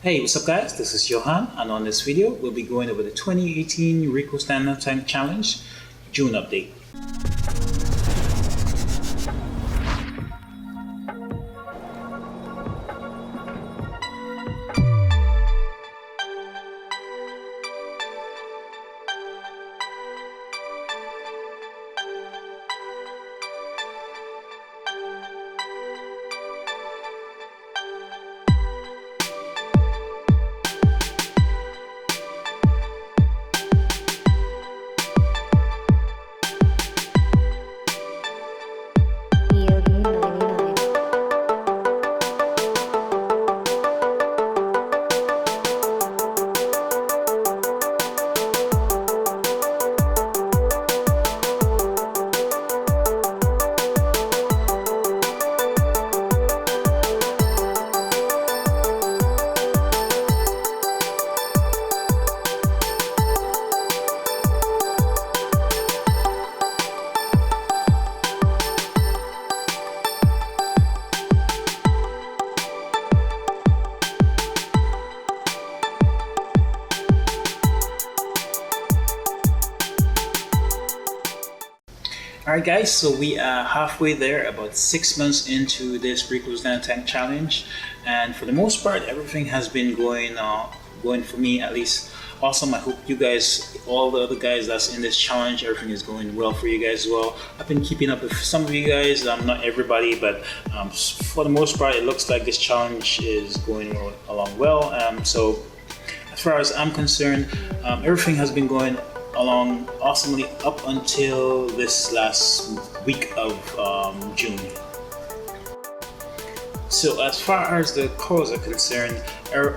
Hey, what's up guys? This is Johan, and on this video we'll be going over the 2018 Rico Nano Tank Challenge June update. Alright guys, so we are halfway there, about 6 months into this Rico Nano Tank Challenge, and for the most part everything has been going for me at least awesome. I hope you guys, all the other guys that's in this challenge, everything is going well for you guys as well. I've been keeping up with some of you guys, not everybody, but for the most part it looks like this challenge is going along well. So as far as I'm concerned, everything has been going along awesomely up until this last week of June. So as far as the cores are concerned,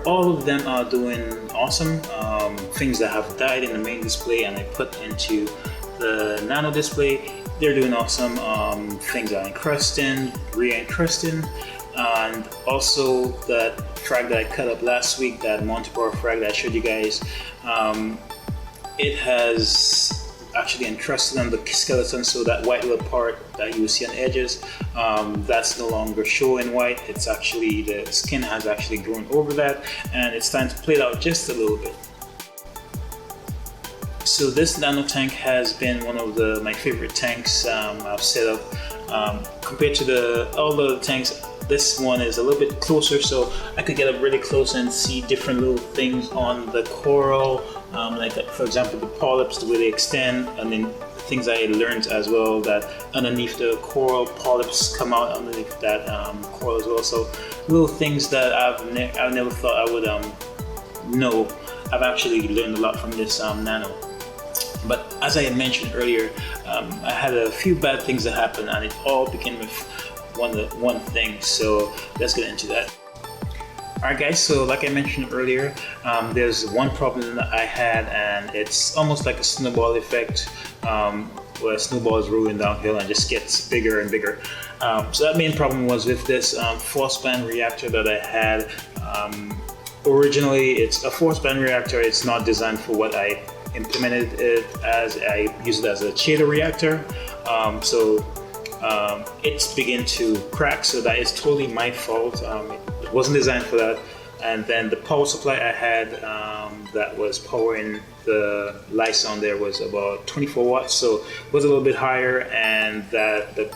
all of them are doing awesome. Things that have died in the main display and I put into the nano display, they're doing awesome. Things are encrusting, re-encrusting, and also that frag that I cut up last week, that multi-power frag that I showed you guys, it has actually encrusted on the skeleton, so that white little part that you see on the edges, that's no longer showing white. It's actually, the skin has actually grown over that, and it's time to play it out just a little bit. So this nano tank has been one of my favorite tanks I've set up. Compared to all the tanks, this one is a little bit closer, so I could get up really close and see different little things on the coral, like for example the polyps, the way they extend, and then things I learned as well, that underneath the coral, polyps come out underneath that coral as well. So little things that I've never thought I would know. I've actually learned a lot from this nano. But as I had mentioned earlier, I had a few bad things that happened, and it all began with one thing. So let's get into that. Alright guys, so like I mentioned earlier, there's one problem that I had, and it's almost like a snowball effect, where a snowball is rolling downhill and just gets bigger and bigger. So that main problem was with this force band reactor that I had. Originally it's a force band reactor. It's not designed for what I implemented it as. I use it as a Cheeto reactor. It's beginning to crack, so that is totally my fault. It wasn't designed for that. And then the power supply I had that was powering the lights on there was about 24 watts, so it was a little bit higher, and that the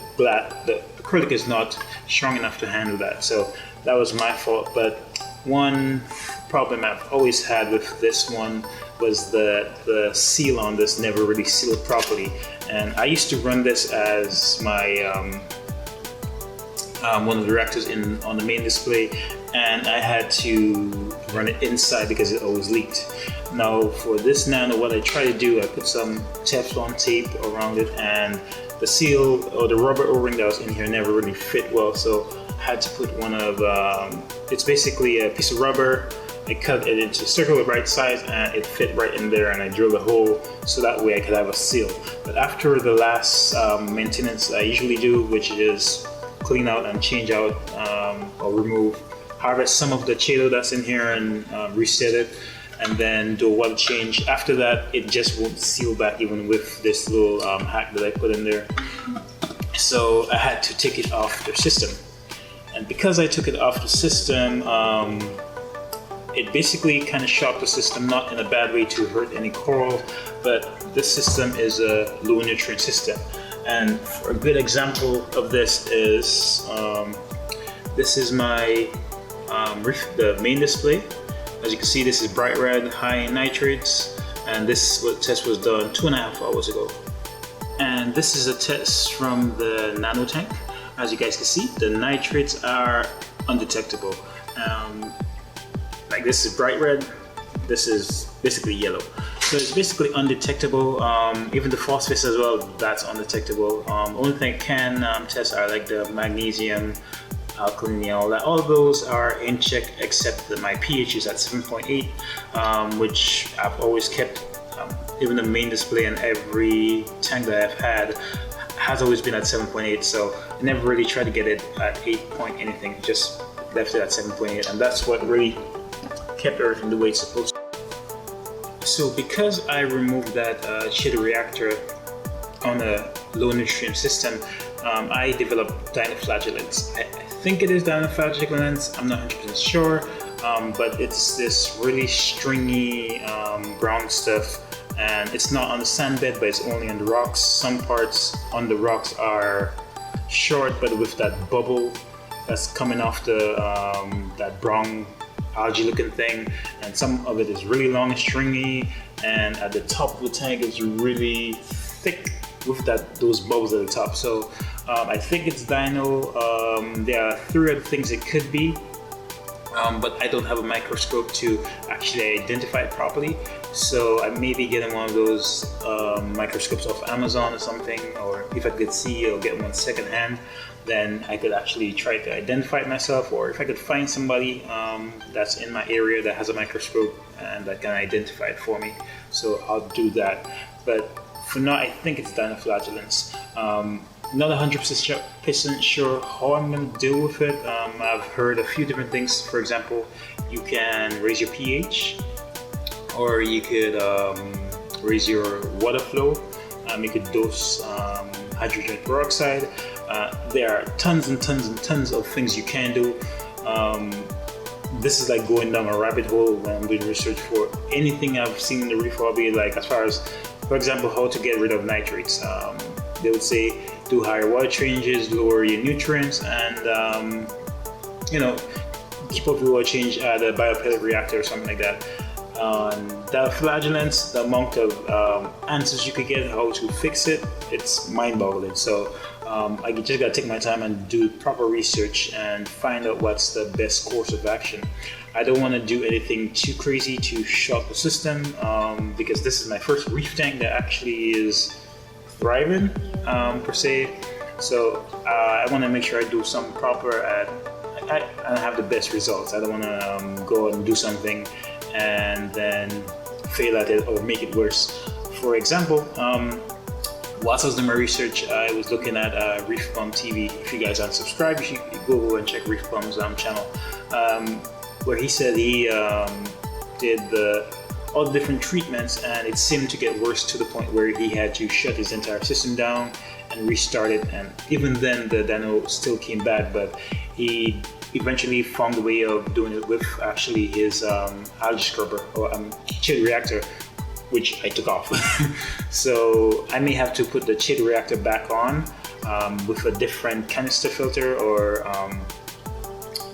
acrylic is not strong enough to handle that. So that was my fault. But one problem I've always had with this one was the seal on this never really sealed properly. And I used to run this as my one of the reactors on the main display, and I had to run it inside because it always leaked. Now for this nano, what I try to do, I put some Teflon tape around it, and the seal or the rubber O-ring that was in here never really fit well, so I had to put one of, it's basically a piece of rubber. I cut it into circular right size, and it fit right in there, and I drilled a hole so that way I could have a seal. But after the last maintenance I usually do, which is clean out and change out or remove, harvest some of the Cheeto that's in here and reset it, and then do a water change. After that, it just won't seal back even with this little hack that I put in there. So I had to take it off the system. And because I took it off the system, it basically kind of shocked the system, not in a bad way to hurt any coral, but this system is a low nutrient system. And for a good example of this is my the main display. As you can see, this is bright red, high in nitrates, and this test was done 2.5 hours ago. And this is a test from the nano tank. As you guys can see, the nitrates are undetectable. Like this is bright red, this is basically yellow. So it's basically undetectable. Even the phosphates as well, that's undetectable. Only thing I can test are like the magnesium, alkalinity, all that. All of those are in check except that my pH is at 7.8, which I've always kept. Even the main display and every tank that I've had has always been at 7.8, so I never really tried to get it at 8 point anything, just left it at 7.8, and that's what really kept everything the way it's supposed to. So because I removed that chitty reactor on a low nutrient system, I developed dinoflagellates. I think it is dinoflagellates, I'm not 100% sure, but it's this really stringy brown stuff, and it's not on the sand bed, but it's only on the rocks. Some parts on the rocks are short, but with that bubble that's coming off the that brown algae looking thing, and some of it is really long and stringy, and at the top of the tank is really thick with those bubbles at the top. So I think it's dino. There are 3 other things it could be, but I don't have a microscope to actually identify it properly. So I may be getting one of those microscopes off Amazon or something, or if I could see or get one secondhand, then I could actually try to identify it myself, or if I could find somebody that's in my area that has a microscope and that can identify it for me. So I'll do that. But for now, I think it's dinoflagellates. Not 100% sure how I'm going to deal with it. I've heard a few different things. For example, you can raise your pH, or you could raise your water flow. You could dose hydrogen peroxide. There are tons and tons and tons of things you can do. This is like going down a rabbit hole when I'm doing research for anything I've seen in the reef hobby, like as far as, for example, how to get rid of nitrates. They would say do higher water changes, lower your nutrients, and keep up your water change at a biopellet reactor or something like that. The flagellants, the amount of answers you could get how to fix it, it's mind-boggling. So I just gotta take my time and do proper research and find out what's the best course of action. I don't want to do anything too crazy to shock the system, because this is my first reef tank that actually is thriving per se. So I want to make sure I do something proper and have the best results. I don't want to go and do something and then fail at it or make it worse. For example, whilst I was doing my research, I was looking at Reef Bum TV. If you guys aren't subscribed, you should go and check Reef Bum's channel, where he said he did all the different treatments, and it seemed to get worse to the point where he had to shut his entire system down and restart it. And even then, the dino still came back, but he eventually found a way of doing it with actually his algae scrubber or chilled reactor, which I took off. So I may have to put the chilled reactor back on with a different canister filter, or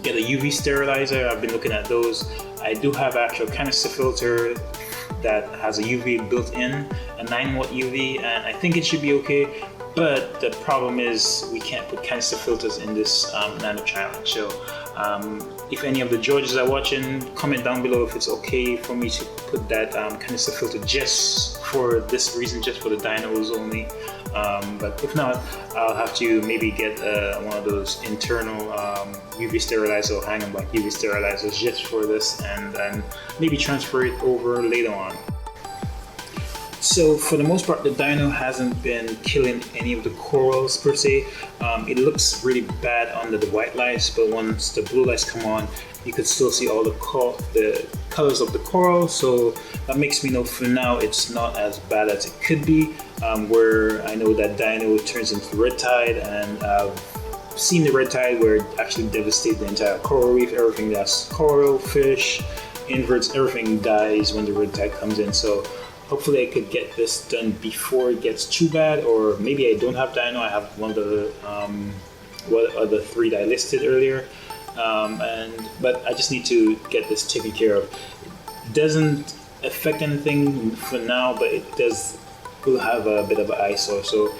get a UV sterilizer. I've been looking at those. I do have actual canister filter that has a UV built in, a 9 watt UV, and I think it should be okay. But the problem is we can't put canister filters in this nano challenge. So if any of the Georges are watching, comment down below if it's okay for me to put that canister filter just for this reason, just for the dinos only. But if not, I'll have to maybe get one of those internal UV sterilizer or hang-on back UV sterilizers just for this, and then maybe transfer it over later on. So for the most part, the dino hasn't been killing any of the corals per se. It looks really bad under the white lights, but once the blue lights come on, you could still see all the colors of the coral. So that makes me know for now it's not as bad as it could be. Where I know that dino turns into red tide, and I've seen the red tide where it actually devastates the entire coral reef, everything that's coral, fish, inverts, everything dies when the red tide comes in. So hopefully I could get this done before it gets too bad, or maybe I don't have dyno. I have one of the 3 that I listed earlier, but I just need to get this taken care of. It doesn't affect anything for now, but it will have a bit of an eyesore. So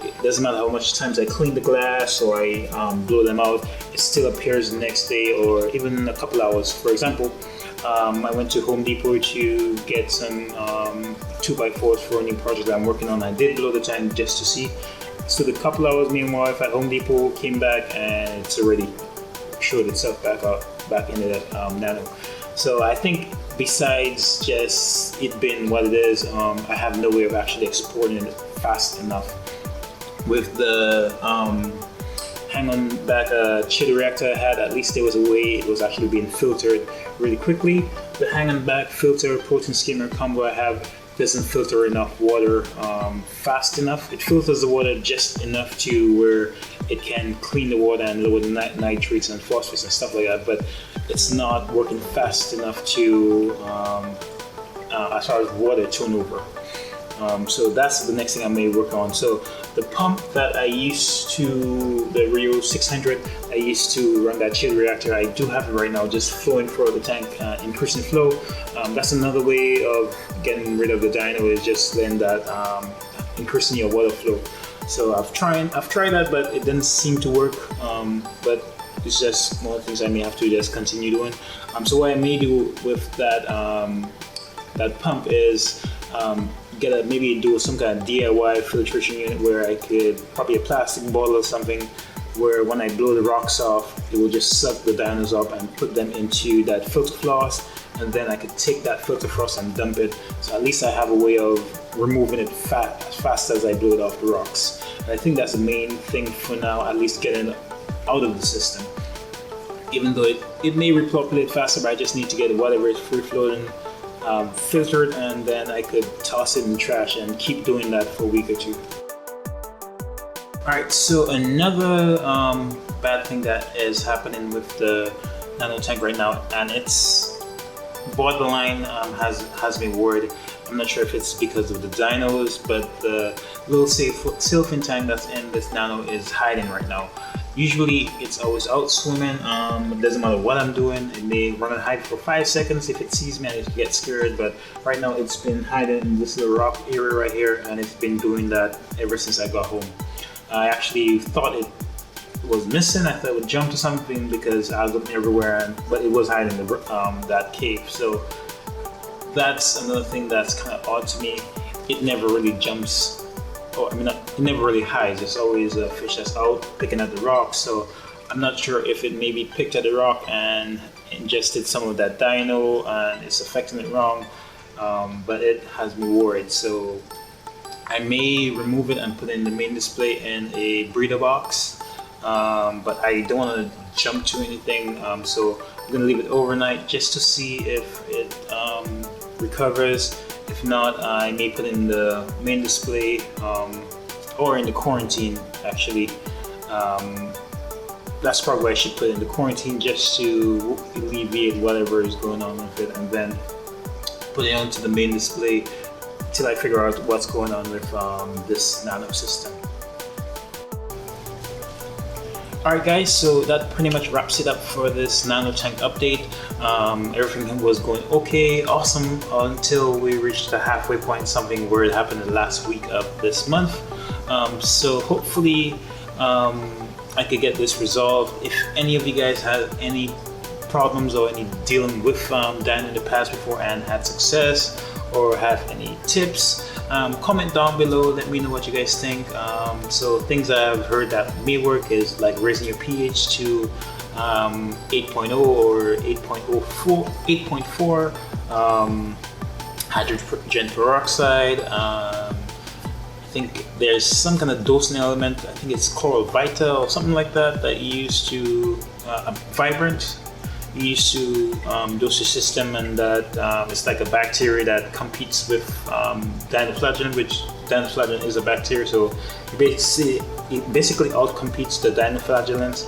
it doesn't matter how much times I clean the glass or I blow them out, it still appears the next day or even a couple hours. For example, I went to Home Depot to get some 2x4s for a new project that I'm working on. I did blow the tank just to see. Stood a couple hours, me and my wife at Home Depot, came back, and it's already showed itself back into that nano. So I think besides just it being what it is, I have no way of actually exporting it fast enough. With the hang-on back chiller reactor I had, at least there was a way it was actually being filtered really quickly. The hang-on back filter protein skimmer combo I have doesn't filter enough water fast enough. It filters the water just enough to where it can clean the water and lower the nitrates and phosphates and stuff like that, but it's not working fast enough to as far as water turnover. So that's the next thing I may work on. So the pump that I used to, the Rio 600, I used to run that chill reactor. I do have it right now, just flowing through the tank, increasing flow. That's another way of getting rid of the dyno, is just letting that increasing your water flow. So I've tried that, but it didn't seem to work. But it's just one of the things I may have to just continue doing. So what I may do with that that pump is maybe do some kind of DIY filtration unit where I could probably a plastic bottle or something, where when I blow the rocks off, it will just suck the dynos up and put them into that filter floss, and then I could take that filter floss and dump it. So at least I have a way of removing it as fast as I blow it off the rocks. And I think that's the main thing for now, at least getting it out of the system. Even though it may repopulate faster, but I just need to get whatever is free floating filtered, and then I could toss it in the trash and keep doing that for a week or two. Alright, so another bad thing that is happening with the nano tank right now, and it's borderline has me worried. I'm not sure if it's because of the dynos, but the little sailfin tank that's in this nano is hiding right now. Usually it's always out swimming. It doesn't matter what I'm doing. It may run and hide for 5 seconds. If it sees me, it gets scared. But right now it's been hiding in this little rock area right here, and it's been doing that ever since I got home. I actually thought it was missing. I thought it would jump to something because I was looking everywhere, but it was hiding in that cave. So that's another thing that's kind of odd to me. It never really jumps. It never really hides. It's always a fish that's out picking at the rock. So I'm not sure if it maybe picked at the rock and ingested some of that dyno and it's affecting it wrong. But it has me worried. So I may remove it and put it in the main display in a breeder box. But I don't want to jump to anything. So I'm gonna leave it overnight just to see if it recovers. If not, I may put it in the main display or in the quarantine actually. That's probably why I should put it in the quarantine, just to alleviate whatever is going on with it, and then put it onto the main display till I figure out what's going on with this nano system. Alright guys, so that pretty much wraps it up for this nano tank update. Everything was going okay, awesome, until we reached the halfway point, something weird happened the last week of this month. So hopefully I could get this resolved. If any of you guys had any problems or any dealing with dyno in the past before and had success, or have any tips, comment down below, let me know what you guys think. So things I've heard that may work is like raising your pH to 8.0 or 8.4 hydrogen peroxide. I think there's some kind of dosing element, I think it's Coral Vita or something like that, that you use to, vibrant, you used to dose your system, and that it's like a bacteria that competes with dinoflagellin, which dinoflagellin is a bacteria, so it basically outcompetes the dinoflagellants.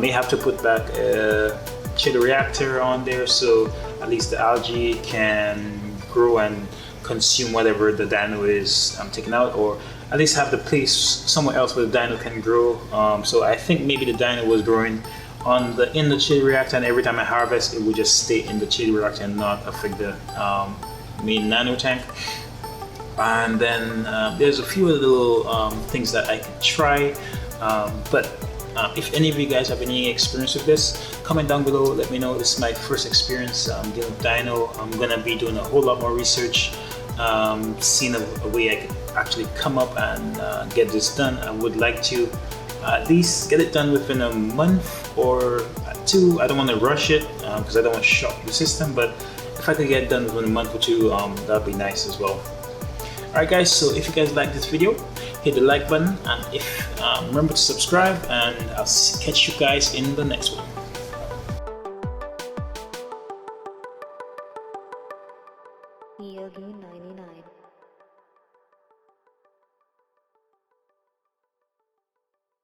May have to put back a chiller reactor on there, so at least the algae can grow and consume whatever the dino is taking out, or at least have the place somewhere else where the dino can grow. So I think maybe the dino was growing in the chili reactor, and every time I harvest it would just stay in the chili reactor and not affect the main nano tank. And then there's a few little things that I could try, but if any of you guys have any experience with this, comment down below, let me know. This is my first experience dealing with dino. I'm gonna be doing a whole lot more research, seeing a way I could actually come up and get this done. I would like to at least get it done within a month or two. I don't want to rush it because I don't want to shock the system, but if I could get it done within a month or two, that'd be nice as well. Alright guys, so if you guys like this video, hit the like button, and if remember to subscribe, and I'll catch you guys in the next one. Yogi 99